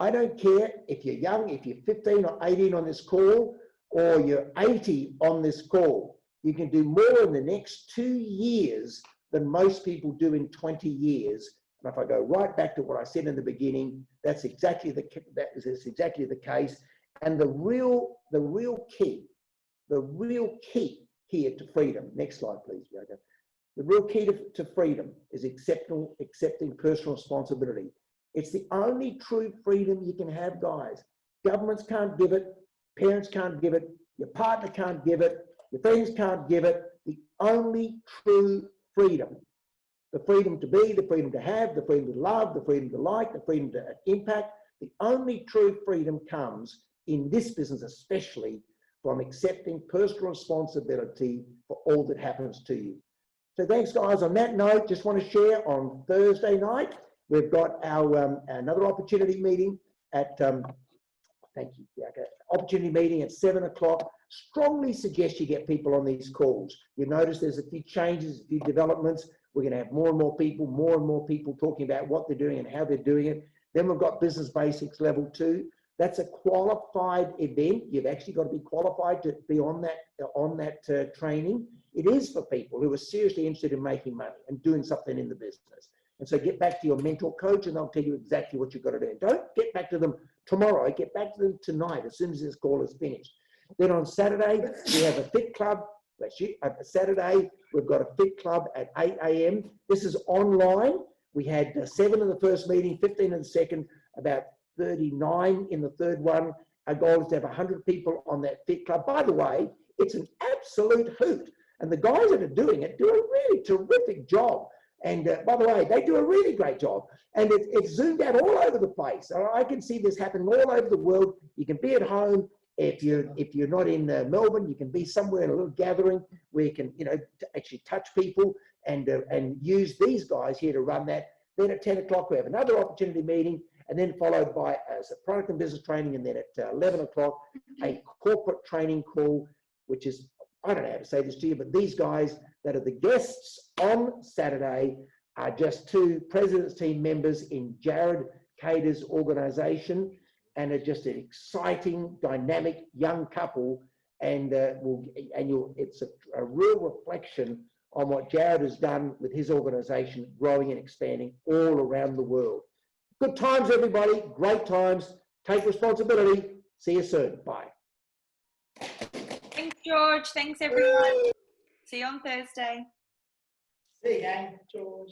[SPEAKER 3] I don't care if you're young, if you're 15 or 18 on this call, or you're 80 on this call. You can do more in the next 2 years than most people do in 20 years. And if I go right back to what I said in the beginning, that's exactly the case. And the real key here to freedom. Next slide, please, Bianca. The real key to freedom is accepting personal responsibility. It's the only true freedom you can have, guys. Governments can't give it. Parents can't give it. Your partner can't give it. Your friends can't give it. The only true freedom. The freedom to be, the freedom to have, the freedom to love, the freedom to like, the freedom to impact. The only true freedom comes, in this business especially, from accepting personal responsibility for all that happens to you. So thanks, guys. On that note, just want to share on Thursday night, we've got our another opportunity meeting at, thank you, Bianca, opportunity meeting at 7 o'clock. Strongly suggest you get people on these calls. You notice there's a few changes, a few developments. We're going to have more and more people talking about what they're doing and how they're doing it. Then we've got Business Basics Level 2. That's a qualified event. You've actually got to be qualified to be on that training. It is for people who are seriously interested in making money and doing something in the business. And so get back to your mentor coach and they'll tell you exactly what you've got to do. Don't get back to them tomorrow, get back to them tonight as soon as this call is finished. Then on Saturday, we have a fit club. Saturday, we've got a fit club at 8 a.m. This is online. We had 7 in the first meeting, 15 in the second, about 39 in the third one. Our goal is to have 100 people on that fit club. By the way, it's an absolute hoot. And the guys that are doing it do a really terrific job. And by the way, they do a really great job. And it's zoomed out all over the place. I can see this happening all over the world. You can be at home. If you're not in Melbourne, you can be somewhere in a little gathering where you can, actually touch people and use these guys here to run that. Then at 10 o'clock, we have another opportunity meeting, and then followed by a product and business training. And then at 11 o'clock, a corporate training call, which is, I don't know how to say this to you, but these guys that are the guests on Saturday are just 2 President's Team members in Jared Cater's organization, and are just an exciting, dynamic young couple. and it's a real reflection on what Jared has done with his organisation, growing and expanding all around the world. Good times, everybody. Great times. Take responsibility. See you soon. Bye.
[SPEAKER 2] Thanks, George. Thanks, everyone. See you on Thursday.
[SPEAKER 7] See you, gang. George.